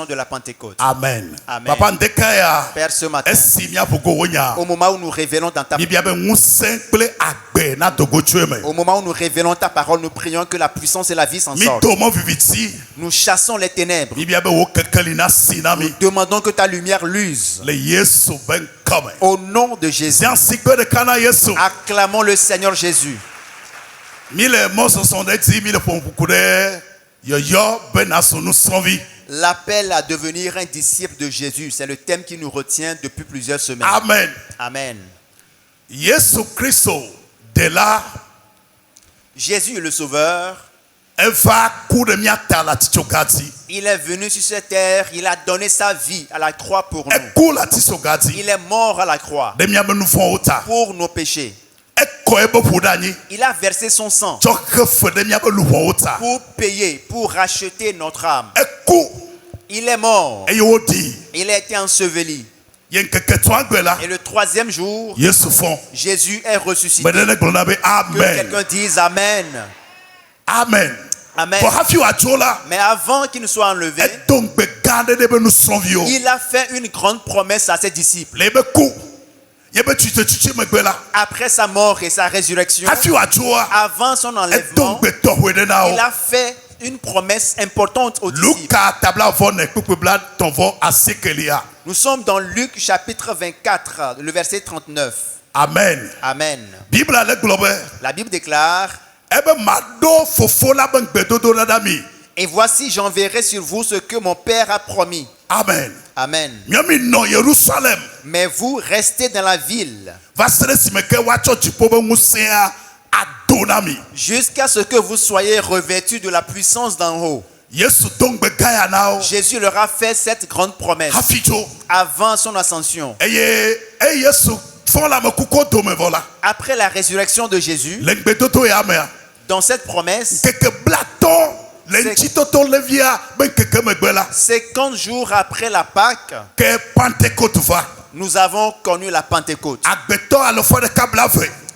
de la Pentecôte. Amen. Amen. Papa ndekaya. Père, ce matin, Esimia pogowonya. au moment où nous révélons dans ta Bibiabe ngusengle agbe na dogochueme. au moment où nous révélons ta parole, nous prions que la puissance et la vie s'en sortent. Mitomo viviti. Nous chassons les ténèbres. Bibiabe wokekelina sinami. Nous demandons que ta lumière luse. Le Yesu ben kame. Au nom de Jésus, Siansikwe de kana Yesu. acclamons le Seigneur Jésus. Mille mots sont dit, mille pompukude. Yo ben asunu sanvi. L'appel à devenir un disciple de Jésus, c'est le thème qui nous retient depuis plusieurs semaines. Amen. Amen. Yesu Christo de là. Jésus le Sauveur. Il est venu sur cette terre, il a donné sa vie à la croix pour nous. Il est mort à la croix pour nos péchés. Il a versé son sang pour payer, pour racheter notre âme. Il est mort. Il a été enseveli. Et le troisième jour, Jésus est ressuscité. Que quelqu'un dise Amen. Amen. Amen. Mais avant qu'il ne soit enlevé, il a fait une grande promesse à ses disciples. Après sa mort et sa résurrection, avant son enlèvement, il a fait une promesse importante aux disciples. Nous sommes dans Luc chapitre 24, le verset 39. Amen. Amen. La Bible déclare: et voici, j'enverrai sur vous ce que mon Père a promis. Amen. Amen. Mais vous restez dans la ville jusqu'à ce que vous soyez revêtus de la puissance d'en haut. Jésus leur a fait cette grande promesse avant son ascension. Après la résurrection de Jésus, dans cette promesse, 50 jours après la Pâque, nous avons connu la Pentecôte.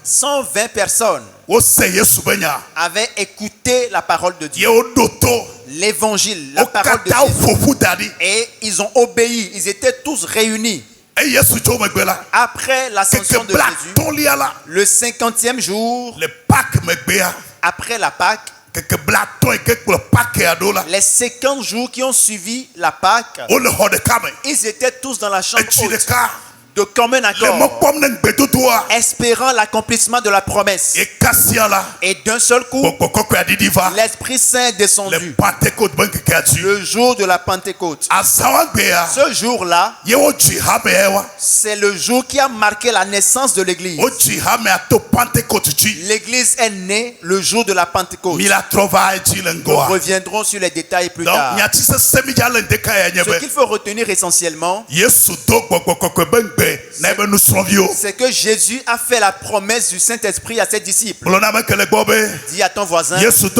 120 personnes avaient écouté la parole de Dieu, l'évangile, la parole de Jésus, et ils ont obéi. Ils étaient tous réunis. Après l'ascension de Jésus, le 50e jour, après la Pâque, les 50 jours qui ont suivi la Pâque, ils étaient tous dans la chambre haute, de commun accord, espérant l'accomplissement de la promesse. Et d'un seul coup, l'Esprit Saint est descendu. Le jour de la Pentecôte. Ce jour-là, c'est le jour qui a marqué la naissance de l'Église. L'Église est née le jour de la Pentecôte. Nous reviendrons sur les détails plus tard. Ce qu'il faut retenir essentiellement, c'est que Jésus a fait la promesse du Saint-Esprit à ses disciples. Dis à ton voisin: Jésus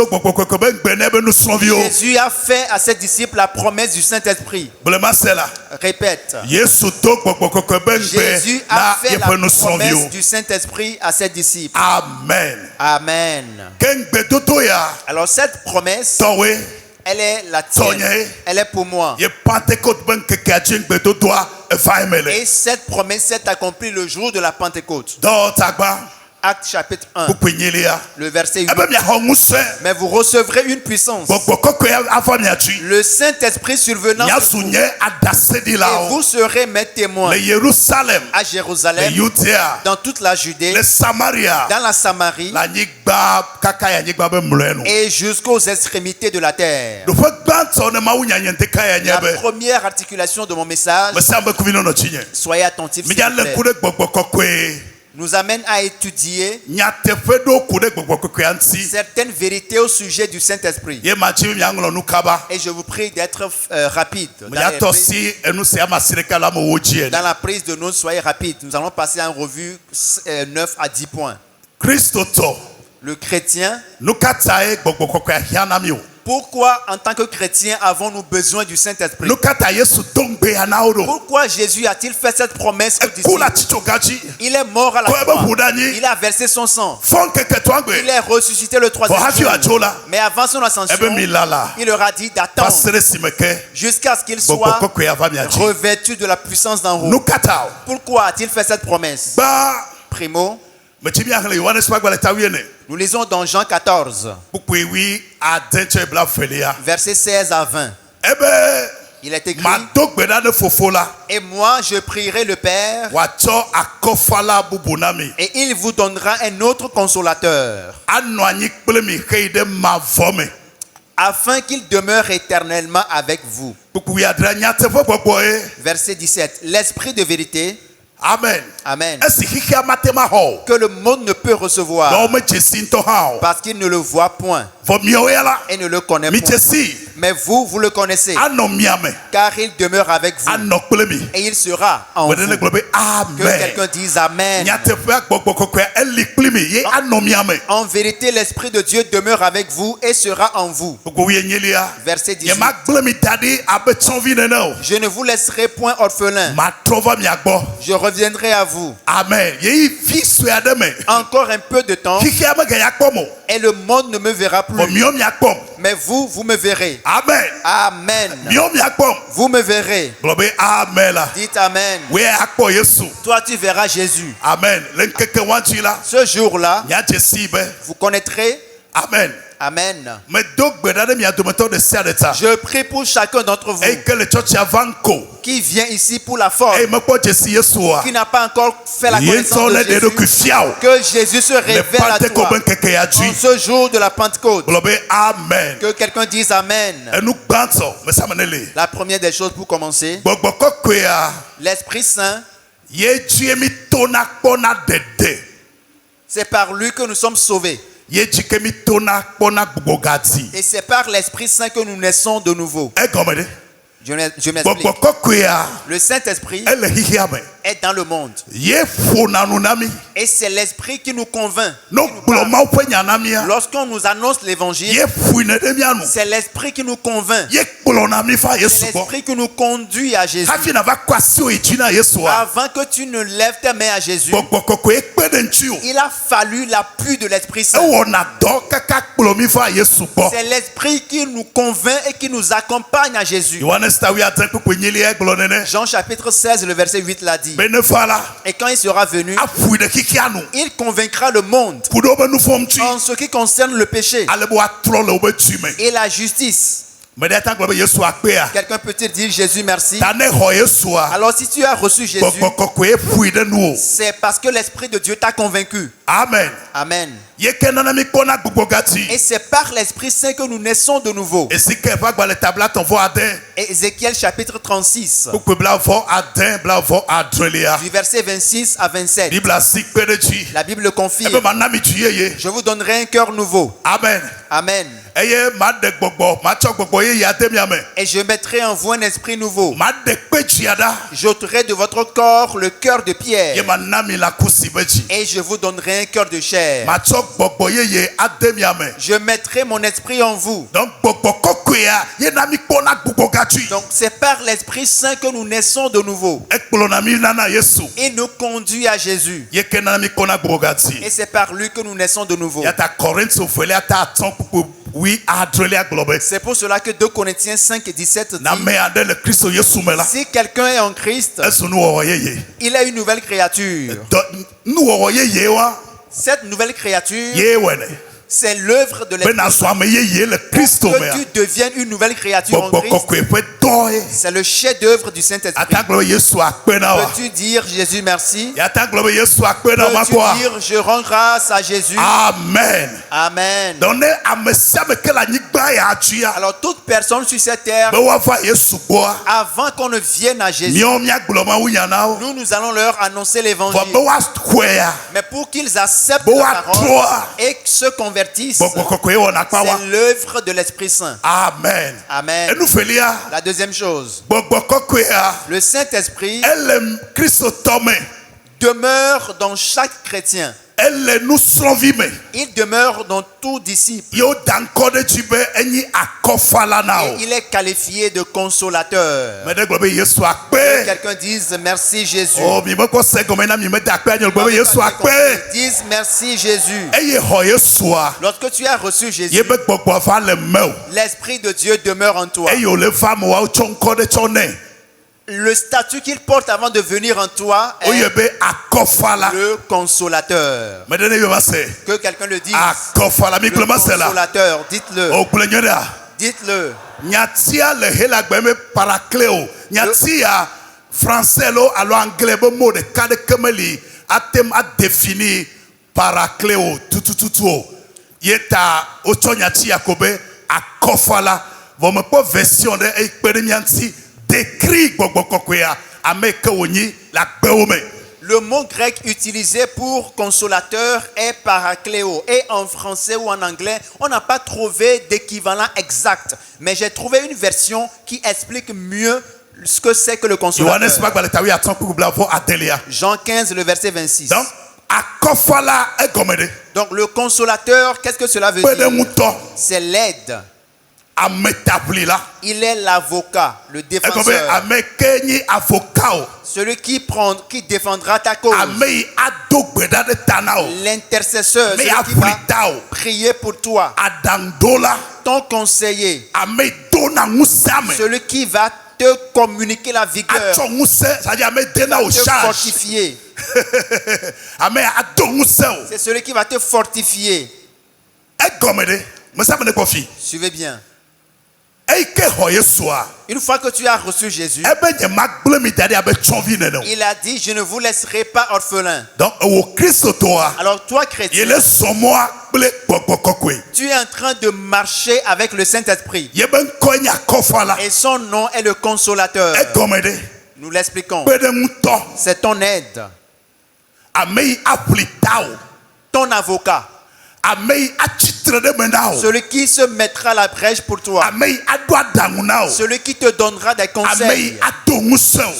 a fait à ses disciples la promesse du Saint-Esprit. Répète: Jésus a fait la promesse du Saint-Esprit à ses disciples. Amen. Amen. Alors cette promesse, elle est la tienne. Elle est pour moi. Et cette promesse s'est accomplie le jour de la Pentecôte. Acte chapitre 1, le verset 8. Mais vous recevrez une puissance, le Saint-Esprit survenant sur vous, et vous serez mes témoins à Jérusalem, dans toute la Judée, dans la Samarie et jusqu'aux extrémités de la terre. La première articulation de mon message, soyez attentifs s'il vous plaît, nous amène à étudier certaines vérités au sujet du Saint-Esprit. Et je vous prie d'être rapide. Dans la prise de notes, soyez rapide. Nous allons passer en revue 9 à 10 points. Le chrétien Pourquoi, en tant que chrétiens, avons-nous besoin du Saint-Esprit? Pourquoi Jésus a-t-il fait cette promesse aux disciples? Il est mort à la croix. Il a versé son sang. Il est ressuscité le troisième jour. Mais avant son ascension, il leur a dit d'attendre jusqu'à ce qu'il soit revêtu de la puissance d'en haut. Pourquoi a-t-il fait cette promesse? Primo, nous lisons dans Jean 14, versets 16 à 20. Il est écrit: et moi je prierai le Père, et il vous donnera un autre consolateur, afin qu'il demeure éternellement avec vous. Verset 17. L'Esprit de vérité, Amen. Amen, que le monde ne peut recevoir parce qu'il ne le voit point et ne le connaît point. Mais vous, vous le connaissez, car il demeure avec vous et il sera en vous. Que quelqu'un dise Amen. En vérité, l'Esprit de Dieu demeure avec vous et sera en vous. Verset 18. Je ne vous laisserai point orphelin. Je reviendrai à vous. Amen. Encore un peu de temps et le monde ne me verra plus. Mais vous, vous me verrez. Amen. Amen. Vous me verrez. Dites Amen. Toi, tu verras Jésus. Amen. Ce jour-là, vous connaîtrez. Amen. Amen. Je prie pour chacun d'entre vous qui vient ici pour la forme, qui n'a pas encore fait la connaissance de Jésus, que Jésus se révèle à toi en ce jour de la Pentecôte. Amen. Que quelqu'un dise Amen. La première des choses pour commencer, l'Esprit Saint, c'est par lui que nous sommes sauvés. Et c'est par l'Esprit Saint que nous naissons de nouveau. Je m'explique. Le Saint-Esprit est dans le monde. Et c'est l'Esprit qui nous convainc. Lorsqu'on nous annonce l'évangile, c'est l'Esprit qui nous convainc. C'est l'Esprit qui nous conduit à Jésus. Avant que tu ne lèves tes mains à Jésus, il a fallu l'appui de l'Esprit Saint. C'est l'Esprit qui nous convainc et qui nous accompagne à Jésus. Jean chapitre 16, le verset 8 l'a dit. Et quand il sera venu, il convaincra le monde en ce qui concerne le péché et la justice. Quelqu'un peut-il dire Jésus merci? Alors si tu as reçu Jésus, c'est parce que l'Esprit de Dieu t'a convaincu. Amen. Amen. Et c'est par l'Esprit Saint que nous naissons de nouveau. Ézéchiel chapitre 36, du verset 26 à 27. La Bible confirme: je vous donnerai un cœur nouveau. Amen. Amen. Et je mettrai en vous un esprit nouveau. J'ôterai de votre corps le cœur de pierre. Et je vous donnerai un cœur de chair. Je mettrai mon esprit en vous. Donc c'est par l'Esprit Saint que nous naissons de nouveau. Il nous conduit à Jésus. Et c'est par lui que nous naissons de nouveau. C'est pour cela que 2 Corinthiens 5 et 17 dit: si quelqu'un est en Christ, il est une nouvelle créature. Cette nouvelle créature, c'est l'œuvre de l'Esprit. Que tu deviennes une nouvelle créature en Christ, c'est le chef-d'œuvre du Saint-Esprit. Peux-tu dire Jésus merci? Peux-tu dire je rends grâce à Jésus? Amen. Amen. Alors toute personne sur cette terre, avant qu'on ne vienne à Jésus, nous allons leur annoncer l'évangile. Mais pour qu'ils acceptent la parole et se convertissent, c'est l'œuvre de l'Esprit Saint. Amen. Amen. La deuxième chose, le Saint-Esprit demeure dans chaque chrétien. Il demeure dans tout disciple. Et il est qualifié de consolateur. Que quelqu'un dise merci Jésus. Dise merci Jésus. Lorsque tu as reçu Jésus, l'Esprit de Dieu demeure en toi. Le statut qu'il porte avant de venir en toi est le consolateur. Que quelqu'un le dise. Le consolateur, dites-le. Dites-le. Nyatia le helagbe paracléo. Nyatia français lo alors anglais bo mot de cadre kemeli atem a défini paracléo tout yeta ocho nyatia kobe akofala vome po version de expérimenci décrit gbogbokokwe ameke woni la gbeome. Le mot grec utilisé pour consolateur est paracléo. Et en français ou en anglais, on n'a pas trouvé d'équivalent exact. Mais j'ai trouvé une version qui explique mieux ce que c'est que le consolateur. Jean 15, le verset 26. Donc le consolateur, qu'est-ce que cela veut dire? C'est l'aide. Il est l'avocat, le défenseur. Celui qui défendra ta cause. L'intercesseur, celui qui va prier pour toi. Ton conseiller. Celui qui va te communiquer la vigueur. Te fortifier. C'est celui qui va te fortifier. Suivez bien. Une fois que tu as reçu Jésus, il a dit, je ne vous laisserai pas orphelin. Alors toi, chrétien, tu es en train de marcher avec le Saint-Esprit. Et son nom est le consolateur. Nous l'expliquons. C'est ton aide. Ton avocat. Celui qui se mettra à la brèche pour toi. Celui qui te donnera des conseils.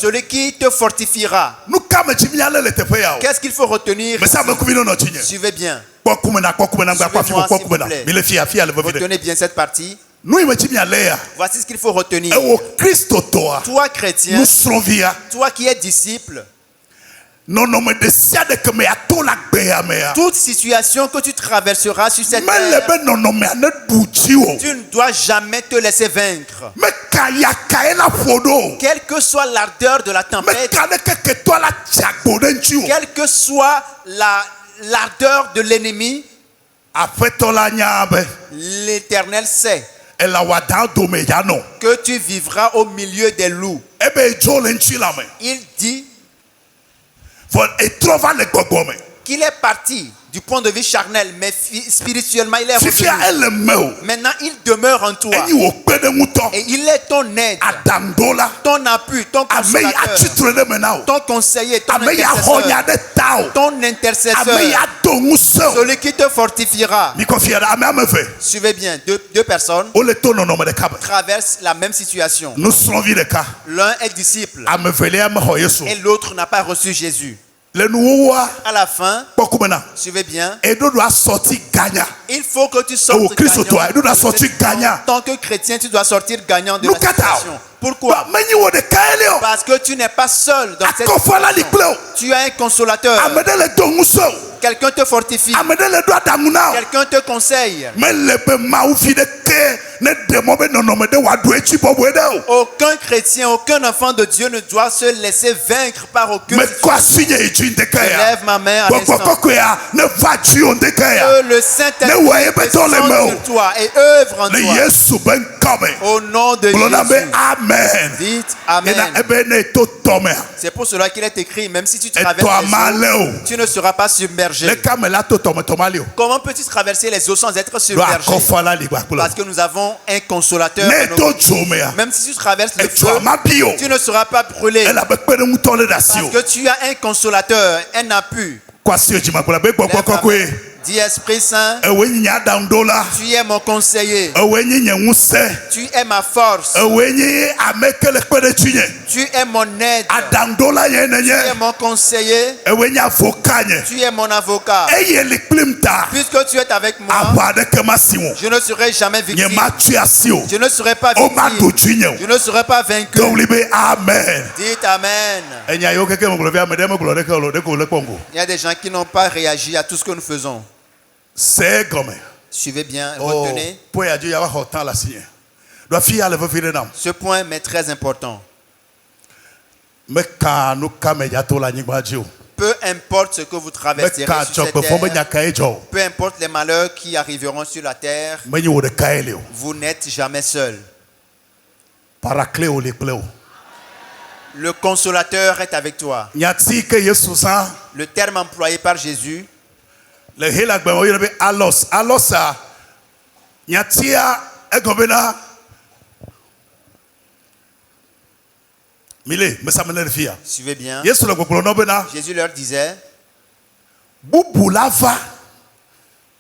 Celui qui te fortifiera. Qu'est-ce qu'il faut retenir? Suivez bien. Retenez bien cette partie. Voici ce qu'il faut retenir. Toi chrétien, toi qui es disciple, toute situation que tu traverseras sur cette terre, tu ne dois jamais te laisser vaincre. Quelle que soit l'ardeur de la tempête, quelle que soit l'ardeur de l'ennemi, l'Éternel sait que tu vivras au milieu des loups. Il dit qu'il est parti du point de vue charnel, mais spirituellement il est revenu. Maintenant il demeure en toi. Et il est ton aide, ton appui, ton consolateur, ton conseiller, ton intercesseur, celui qui te fortifiera. Suivez bien, deux personnes traversent la même situation. L'un est disciple et l'autre n'a pas reçu Jésus. À la fin, suivez bien, il faut que tu sortes gagnant. En tant que chrétien, tu dois sortir gagnant de la situation. Pourquoi? Parce que tu n'es pas seul dans cette situation. Tu as un consolateur. Quelqu'un te fortifie. Quelqu'un te conseille. Aucun chrétien, aucun enfant de Dieu ne doit se laisser vaincre par aucune situation. Je lève ma main à l'instant. Que le Saint-Esprit descende sur toi et œuvre en toi. Au nom de Jésus. Amen. Dites Amen. C'est pour cela qu'il est écrit, même si tu traverses les eaux, tu ne seras pas submergé. Comment peux-tu traverser les eaux sans être submergé? Parce que nous avons un consolateur. Même si tu traverses le feu, tu ne seras pas brûlé. Parce que tu as un consolateur, un appui. Dis Esprit Saint, tu es mon conseiller. Tu es ma force. Tu es mon aide. Tu es mon conseiller. Tu es mon avocat. Puisque tu es avec moi, je ne serai jamais victime. Je ne serai pas victime. Je ne serai pas vaincu. Amen. Dites Amen. Il y a des gens qui n'ont pas réagi à tout ce que nous faisons. C'est comme. Suivez bien, retenez. Ce point est très important. Peu importe ce que vous traverserez sur cette terre, peu importe les malheurs qui arriveront sur la terre, vous n'êtes jamais seul. Le consolateur est avec toi. Le terme employé par Jésus, suivez bien. Jésus leur disait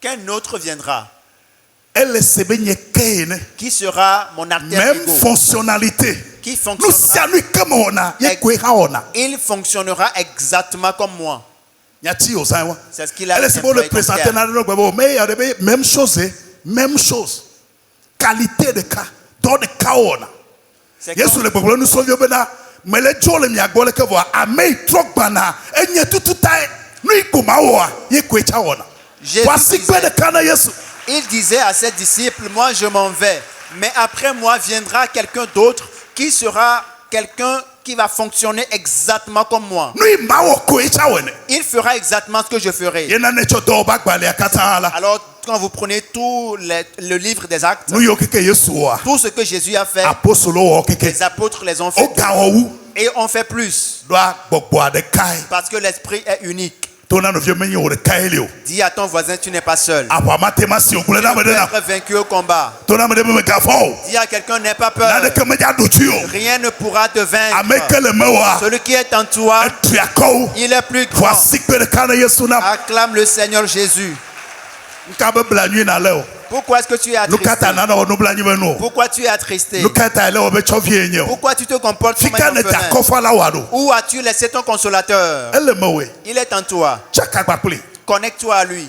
qu'un autre viendra qui sera mon alter même ego, fonctionnalité. qui fonctionnera, il fonctionnera exactement comme moi. C'est ce qu'il a dit. Même chose, même chose. Qualité de cas, dans le cas on a. Yesu le peuple nous sauve bena, mais le jole mi agbole ke vo amei trogbana enye tututa nu ikuma wa ye kwecha ona. Voici que de kana Yesu. Il disait à ses disciples, moi je m'en vais, mais après moi viendra quelqu'un d'autre qui sera quelqu'un qui va fonctionner exactement comme moi. Il fera exactement ce que je ferai. Alors, quand vous prenez tout le livre des Actes, tout ce que Jésus a fait, les apôtres les ont fait et on fait plus. Parce que l'esprit est unique. Dis à ton voisin, tu n'es pas seul. Tu peux être vaincu au combat. Dis à quelqu'un, n'aie pas peur. Rien ne pourra te vaincre. Celui qui est en toi, il est plus grand. Acclame le Seigneur Jésus. Pourquoi est-ce que tu es attristé? Pourquoi tu es attristé? Pourquoi tu te comportes comme un orphelin? Où as-tu laissé ton consolateur? Il est en toi. Connecte-toi à lui.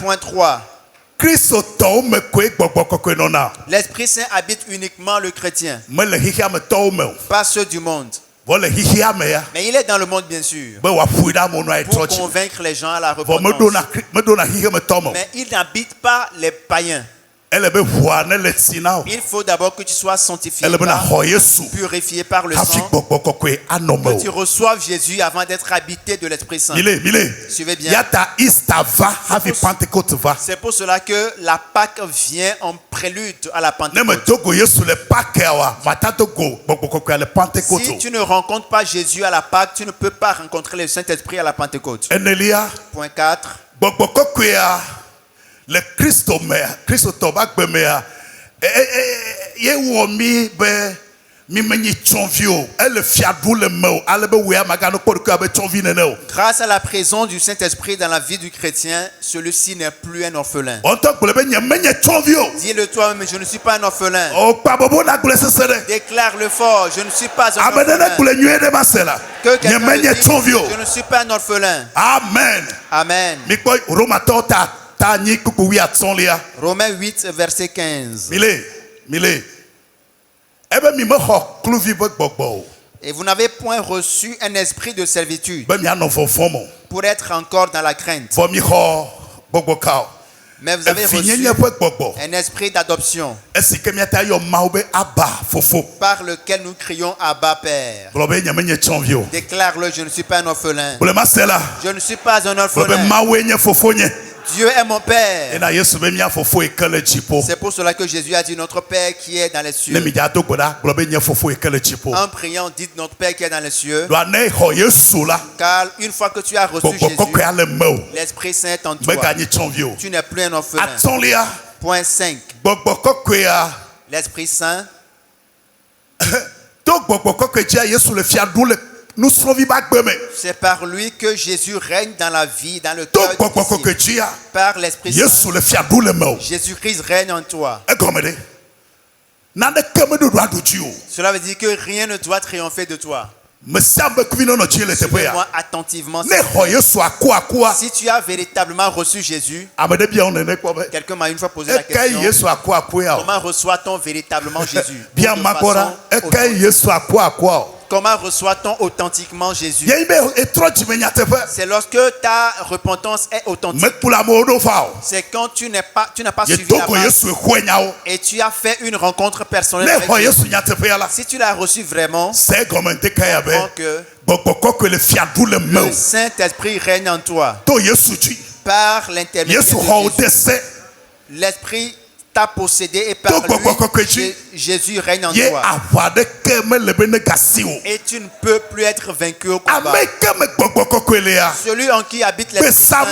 Point 3. L'Esprit Saint habite uniquement le chrétien, pas ceux du monde. Mais il est dans le monde, bien sûr, pour convaincre les gens à la repentance. Mais il n'habite pas les païens. Il faut d'abord que tu sois sanctifié, purifié par le sang, que tu reçoives Jésus avant d'être habité de l'Esprit Saint. Suivez bien. C'est pour cela que la Pâque vient en prélude à la Pentecôte. Si tu ne rencontres pas Jésus à la Pâque, tu ne peux pas rencontrer le Saint-Esprit à la Pentecôte. Point 4. Le Christ Tobak Bemea, Yewomi be Mimeni Chonvio, elle fiadou le mot, Alebewea Magano Porkabe Chonvineno. Grâce à la présence du Saint-Esprit dans la vie du chrétien, celui-ci n'est plus un orphelin. Dis-le toi-même, je ne suis pas un orphelin. Déclare-le fort, je ne suis pas un orphelin. Que quelqu'un le dise, je ne suis pas un orphelin. Amen. Amen. Romains 8, verset 15. Et vous n'avez point reçu un esprit de servitude pour être encore dans la crainte. Mais vous avez reçu un esprit d'adoption par lequel nous crions Abba Père. Déclare-le, je ne suis pas un orphelin. Je ne suis pas un orphelin. Dieu est mon Père. C'est pour cela que Jésus a dit notre Père qui est dans les cieux. En priant, dites notre Père qui est dans les cieux. Car une fois que tu as reçu Jésus, l'Esprit Saint est en toi. Tu n'es plus un orphelin. Point 5. L'Esprit Saint C'est par lui que Jésus règne dans la vie, dans le cœur du disciple. Par l'Esprit Saint, Jésus-Christ règne en toi. Cela veut dire que rien ne doit triompher de toi. Suivez-moi attentivement. Si tu as véritablement reçu Jésus, quelqu'un m'a une fois posé la question, comment reçoit-on véritablement Jésus? Comment reçoit-on authentiquement Jésus? C'est lorsque ta repentance est authentique. C'est quand tu n'as pas suivi la marche et tu as fait une rencontre personnelle avec Jésus. Si tu l'as reçu vraiment, comprends que le Saint-Esprit règne en toi. Par l'intermédiaire de Jésus. L'Esprit t'a possédé et par lui, Jésus règne en toi. Et tu ne peux plus être vaincu au combat. Celui en qui habite l'Esprit Saint,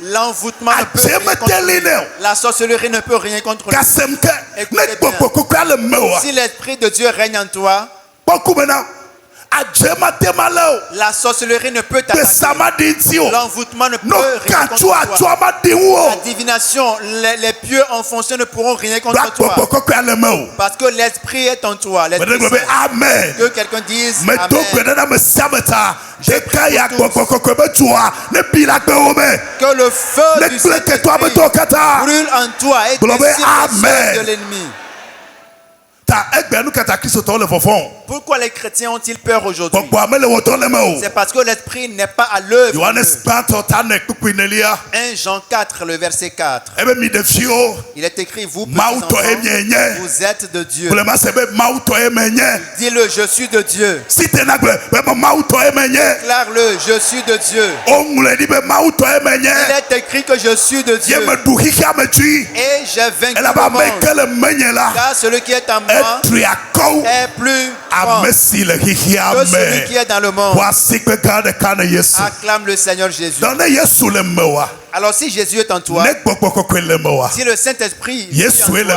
l'envoûtement ne peut rien contre lui. La sorcellerie ne peut rien contre lui. Écoutez bien. Si l'Esprit de Dieu règne en toi, la sorcellerie ne peut t'attaquer. L'envoûtement ne peut rien contre toi. La divination, les pieux enfoncés ne pourront rien contre toi. Parce que l'Esprit est en toi. Amen. Que quelqu'un dise Amen. Que le feu du Saint-Esprit brûle en toi et décide de l'ennemi. Pourquoi les chrétiens ont-ils peur aujourd'hui? C'est parce que l'Esprit n'est pas à l'œuvre. 1 Jean 4, le verset 4. Il est écrit, vous petits enfants, vous êtes de Dieu. Dis-le, je suis de Dieu. Déclare-le, je suis de Dieu. Il est écrit que je suis de Dieu. Et j'ai vaincu le monde. Car celui qui est en moi est plus fort que celui qui est dans le monde. Acclame le Seigneur Jésus. Alors si Jésus est en toi, si le Saint-Esprit vit en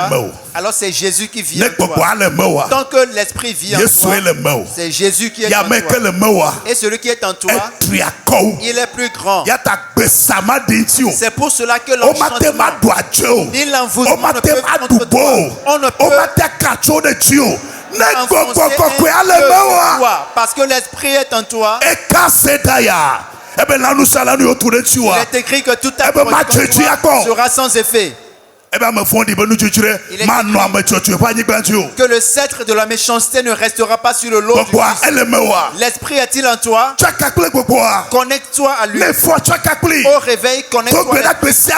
toi, alors c'est Jésus qui vit en toi. Tant que l'Esprit vit en toi, c'est Jésus qui est en toi. Et celui qui est en toi, il est plus grand. C'est pour cela que l'enchantement ni l'envoûtement ne peuvent contre toi. On ne peut parce que l'Esprit est en toi. Il est écrit que tout acte sera sans effet. Il est écrit que le sceptre de la méchanceté ne restera pas sur le lot du juste. L'Esprit est-il en toi? Connecte-toi à lui. Au réveil, connecte-toi à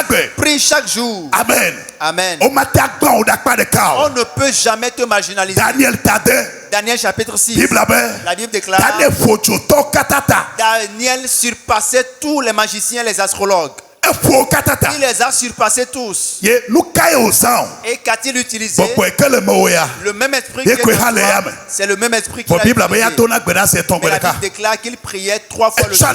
lui. Prie chaque jour. Amen. Amen. On ne peut jamais te marginaliser. Daniel chapitre 6. La Bible déclare Daniel surpassait tous les magiciens, les astrologues. Il les a surpassés tous. Et qu'a-t-il utilisé? Le même esprit qui est en toi, c'est le même esprit qui l'a utilisé. Mais la Bible déclare qu'il priait 3 fois le jour.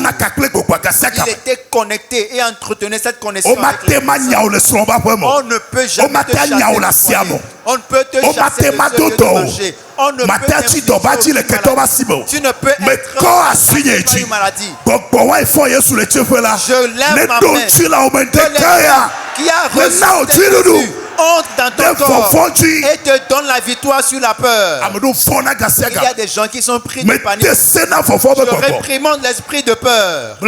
Il était connecté et entretenait cette connexion avec l'Esprit. On ne peut jamais te chasser. On ne peut te chasser de marcher. On ne peut tu ne peux être pas une maladie. Je lève ma main. Qui a reçu Jésus entre dans ton corps et te donne la victoire sur la peur. Il y a des gens qui sont pris de panique. Je réprimande l'esprit de peur.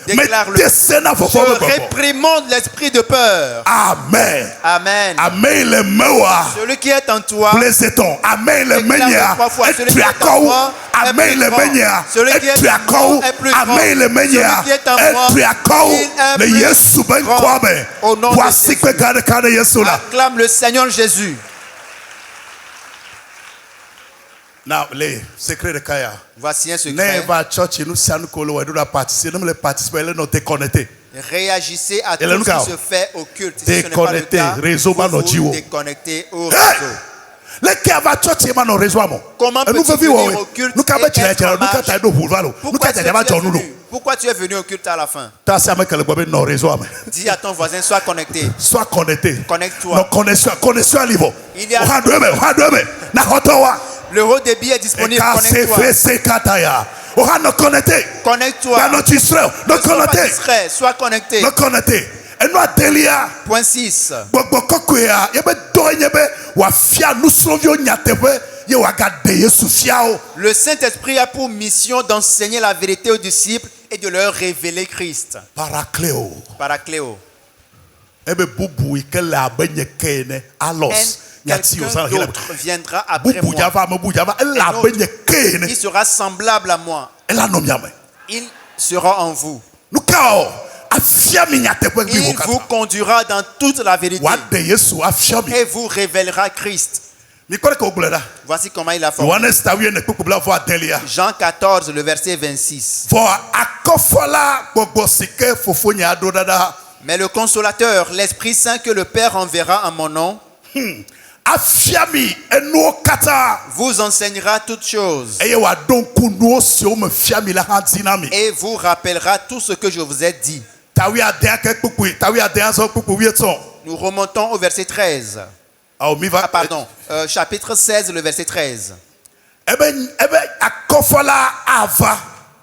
Déclare-le. Je réprimande l'esprit de peur. Amen. Amen. Amen. Le mewa. Celui qui est en toi. Amen. Le menya. Celui qui est en moi. Amen. Le menya. Celui qui est en moi est plus grand. Amen. Le menya. Celui qui est en moi, il est plus grand. Au nom de Jésus. Acclame le Seigneur Jésus. Now, les secrets de Kaya. Voici un secret. Réagissez à tout ce qui se fait au culte. Si ce n'est pas le cas, vous déconnectez au réseau. Comment peux-tu venir au culte et être marche? Pourquoi tu es venu au culte à la fin? Dis à ton voisin, sois connecté. Sois connecté. Connecte-toi. Connexion à niveau. Il y a le haut débit est disponible. Connecte-toi. Connecte-toi. Sois connecté. Point 6. Le Saint-Esprit a pour mission d'enseigner la vérité aux disciples et de leur révéler Christ. Paracléo. Quelqu'un d'autre viendra après moi. Il sera semblable à moi. Il sera en vous. Il vous conduira dans toute la vérité et vous révélera Christ. Voici comment il a formulé. Jean 14, le verset 26. Mais le consolateur, l'Esprit Saint que le Père enverra en mon nom, vous enseignera toutes choses et vous rappellera tout ce que je vous ai dit. Nous remontons au verset 13. Chapitre 16, le verset 13.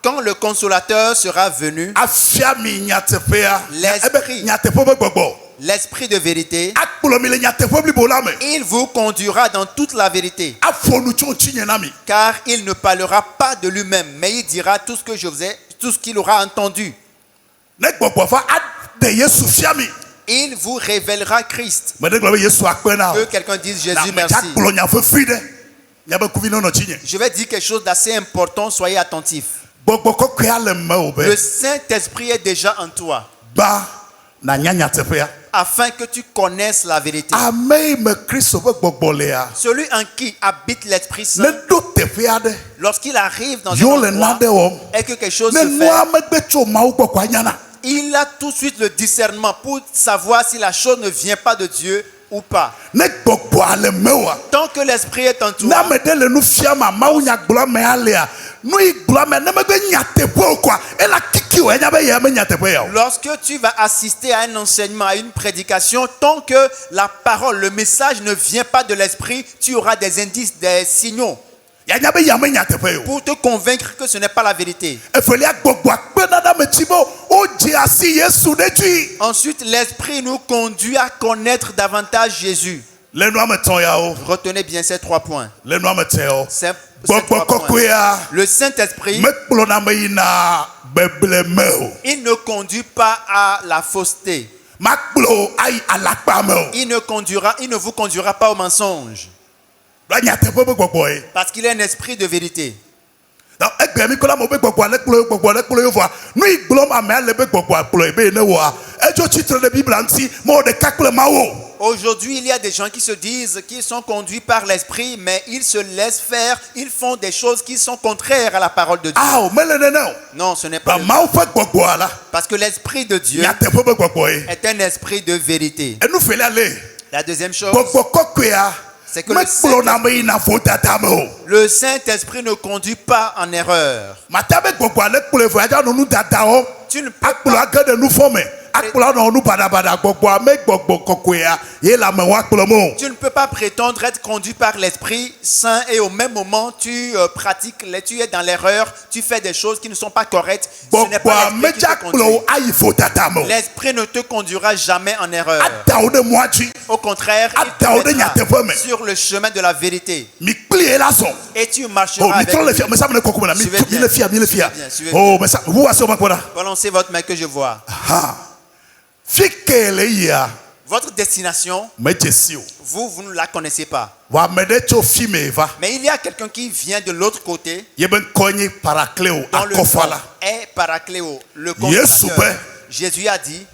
Quand le consolateur sera venu, l'Esprit de vérité, il vous conduira dans toute la vérité. Car il ne parlera pas de lui-même, mais il dira tout ce qu'il aura entendu. Il vous révélera Christ. Que quelqu'un dise Jésus merci. Je vais dire quelque chose d'assez important, soyez attentifs. Le Saint-Esprit est déjà en toi, afin que tu connaisses la vérité. Celui en qui habite l'Esprit Saint, lorsqu'il arrive dans un endroit et que quelque chose se fait, il a tout de suite le discernement pour savoir si la chose ne vient pas de Dieu ou pas. Tant que l'Esprit est en toi, lorsque tu vas assister à un enseignement, à une prédication, tant que la parole, le message ne vient pas de l'Esprit, tu auras des indices, des signaux pour te convaincre que ce n'est pas la vérité. Ensuite, l'Esprit nous conduit à connaître davantage Jésus. Retenez bien ces 3 points. Le Saint-Esprit, il ne conduit pas à la fausseté. Il ne vous conduira pas au mensonge. Parce qu'il est un esprit de vérité. Aujourd'hui, il y a des gens qui se disent qu'ils sont conduits par l'esprit, mais ils se laissent faire, ils font des choses qui sont contraires à la parole de Dieu. Non, ce n'est pas le cas. Parce que l'esprit de Dieu est un esprit de vérité. La deuxième chose, c'est que le Saint-Esprit ne conduit pas en erreur. Tu ne peux pas Tu ne peux pas prétendre être conduit par l'Esprit Saint et au même moment tu pratiques, tu es dans l'erreur, tu fais des choses qui ne sont pas correctes. Ce n'est pas l'Esprit qui te conduit. L'Esprit ne te conduira jamais en erreur. Au contraire, il te mettra sur le chemin de la vérité. Et tu marcheras avec lui. Balancez votre main que je vois. Votre destination, vous ne la connaissez pas. Mais il y a quelqu'un qui vient de l'autre côté. Dans le nom est Paracléo, le consolateur. Jésus a dit,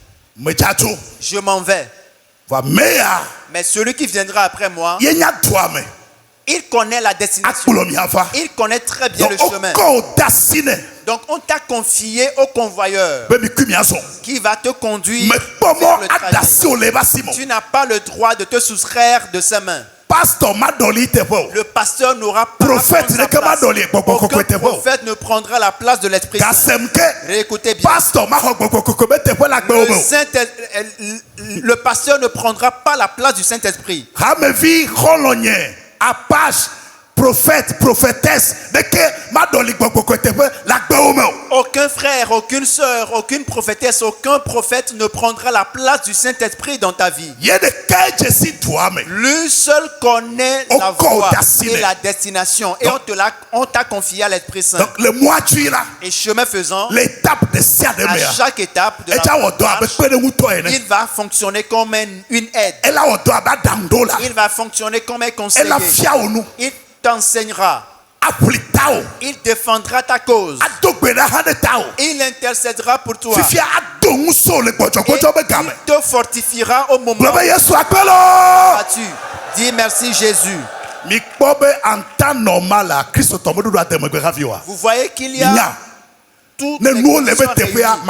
je m'en vais. Mais celui qui viendra après moi, il connaît la destination. Il connaît très bien le chemin. Donc on t'a confié au convoyeur qui va te conduire vers le trajet. Tu n'as pas le droit de te soustraire de ses mains. Le pasteur n'aura pas la place. Aucun prophète ne prendra la place de l'Esprit Saint. Réécoutez bien. Le pasteur ne prendra pas la place du Saint-Esprit. prophète, prophétesse, de que ma doli la aucun frère, aucune sœur, aucune prophétesse, aucun prophète ne prendra la place du Saint-Esprit dans ta vie. Lui seul connaît la voie et la destination. Et on t'a confié à l'Esprit Saint. Donc, le mois là, et chemin faisant, l'étape de à chaque étape de la marche, il va fonctionner comme une aide. Il va fonctionner comme un conseiller. Il t'enseignera. Il défendra ta cause. Il intercédera pour toi. Et il te fortifiera au moment où tu dis merci Jésus. Vous voyez qu'il y a toutes les conditions réunies.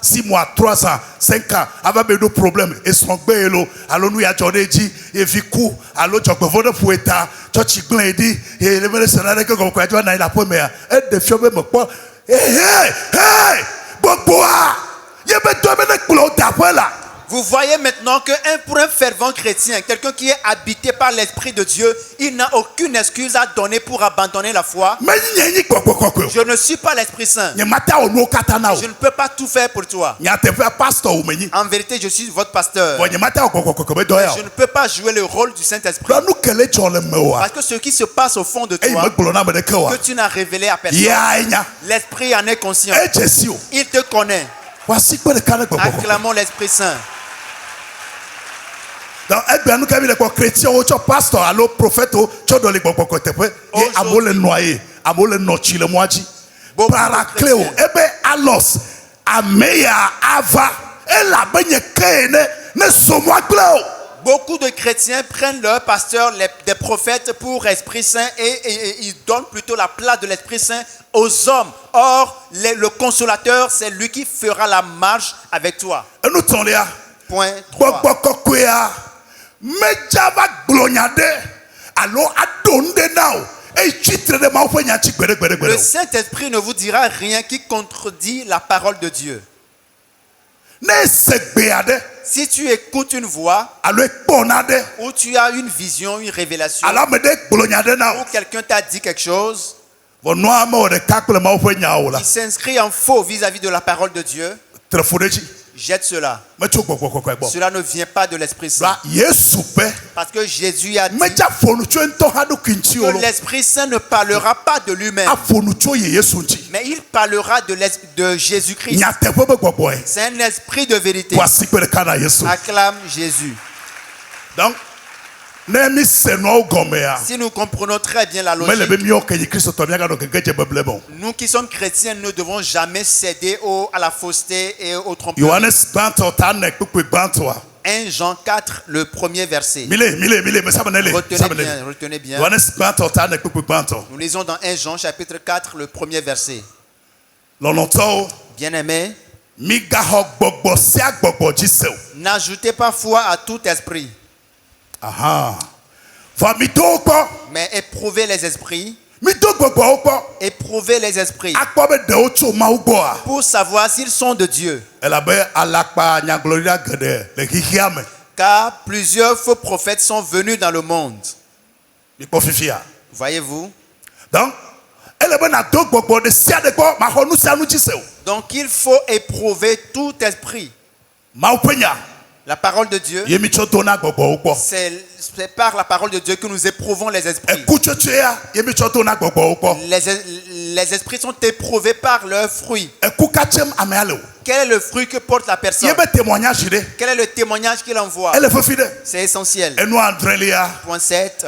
6 mois, 3 ans, 5 ans, avec des problèmes. Et son bélo, alors nous y a dit, et viku, alors tu as besoin pour état, tu as dit, et le médecin que comme quoi tu as la première, et de faire même quoi, hey, boboa, il y a besoin de couleur d'après là. Vous voyez maintenant pour un fervent chrétien, quelqu'un qui est habité par l'Esprit de Dieu, il n'a aucune excuse à donner pour abandonner la foi. Je ne suis pas l'Esprit Saint. Je ne peux pas tout faire pour toi. En vérité, je suis votre pasteur. Je ne peux pas jouer le rôle du Saint-Esprit. Parce que ce qui se passe au fond de toi, que tu n'as révélé à personne, l'Esprit en est conscient. Il te connaît. Acclamons l'Esprit Saint. Donc, les chrétiens, pasteur, alors prophète, et à le noyer, à le noyer, le moitié. Paracléo, alos, ameya, ava, et la baigne kene, ne sommes cléo. Beaucoup de chrétiens prennent leur pasteur, des prophètes pour Esprit Saint et ils donnent plutôt la place de l'Esprit Saint aux hommes. Or, le consolateur, c'est lui qui fera la marche avec toi. Point 3. Le Saint-Esprit ne vous dira rien qui contredit la parole de Dieu. Si tu écoutes une voix, ou tu as une vision, une révélation, ou quelqu'un t'a dit quelque chose, il s'inscrit en faux vis-à-vis de la parole de Dieu, jette cela. Cela ne vient pas de l'Esprit Saint. Parce que Jésus a dit que l'Esprit Saint ne parlera pas de lui-même, mais il parlera de Jésus-Christ. C'est un esprit de vérité. Acclame Jésus. Donc, si nous comprenons très bien la logique, nous qui sommes chrétiens ne devons jamais céder à la fausseté et au tromperie. 1 Jean 4, le premier verset. Retenez bien. Nous lisons dans 1 Jean chapitre 4, le premier verset. Bien-aimés, n'ajoutez pas foi à tout esprit. Mais éprouvez les esprits. Éprouvez les esprits pour savoir s'ils sont de Dieu. Car plusieurs faux prophètes sont venus dans le monde. Voyez-vous? Donc il faut éprouver tout esprit. La parole de Dieu, c'est par la parole de Dieu que nous éprouvons les esprits. Les esprits sont éprouvés par leurs fruits. Quel est le fruit que porte la personne? Quel est le témoignage qu'il envoie? C'est essentiel. Point 7.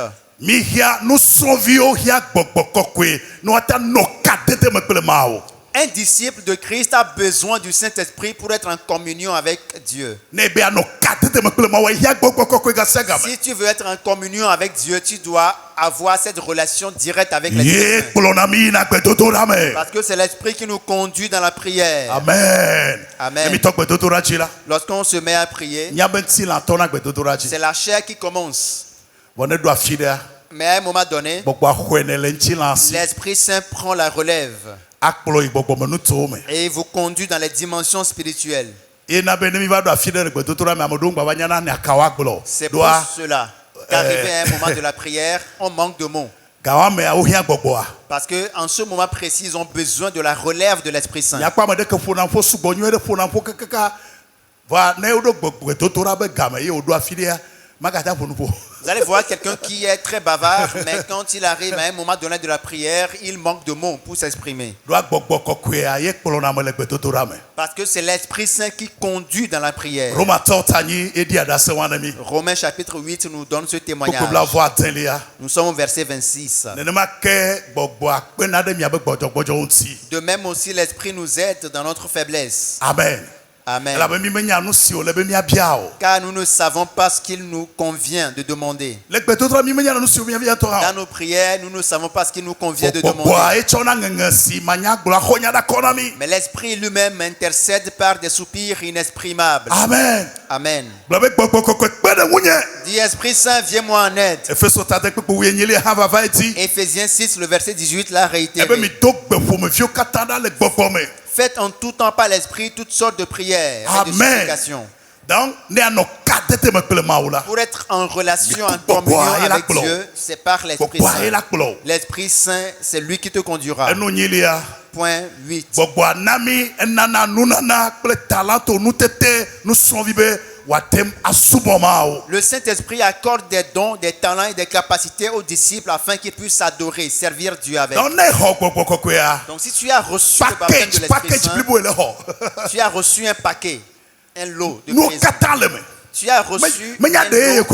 Un disciple de Christ a besoin du Saint-Esprit pour être en communion avec Dieu. Si tu veux être en communion avec Dieu, tu dois avoir cette relation directe avec l'Esprit. Parce que c'est l'Esprit qui nous conduit dans la prière. Amen. Amen. Lorsqu'on se met à prier, c'est la chair qui commence. Mais à un moment donné, l'Esprit Saint prend la relève et vous conduit dans les dimensions spirituelles. C'est pour cela qu'arrivé à un moment de la prière, on manque de mots. Parce qu'en ce moment précis, ils ont besoin de la relève de l'Esprit Saint. Vous allez voir quelqu'un qui est très bavard, mais quand il arrive à un moment donné de la prière, il manque de mots pour s'exprimer. Parce que c'est l'Esprit Saint qui conduit dans la prière. Romains chapitre 8 nous donne ce témoignage. Nous sommes au verset 26. De même aussi, l'Esprit nous aide dans notre faiblesse. Amen. Amen. Car nous ne savons pas ce qu'il nous convient de demander. Dans nos prières, nous ne savons pas ce qu'il nous convient de demander. Mais l'Esprit lui-même intercède par des soupirs inexprimables. Amen. Amen. Dis Esprit Saint, viens-moi en aide. Éphésiens 6, le verset 18 l'a réitéré. Faites en tout temps par l'Esprit toutes sortes de prières et de supplications. Pour être en relation, en communion avec Dieu, c'est par l'Esprit Saint. L'Esprit Saint, c'est lui qui te conduira. Point 8. Le Saint-Esprit accorde des dons, des talents et des capacités aux disciples afin qu'ils puissent adorer, servir Dieu avec. Donc si tu as reçu le baptême de l'Esprit Saint, tu as reçu un paquet, un lot de présents. Tu as reçu un lot.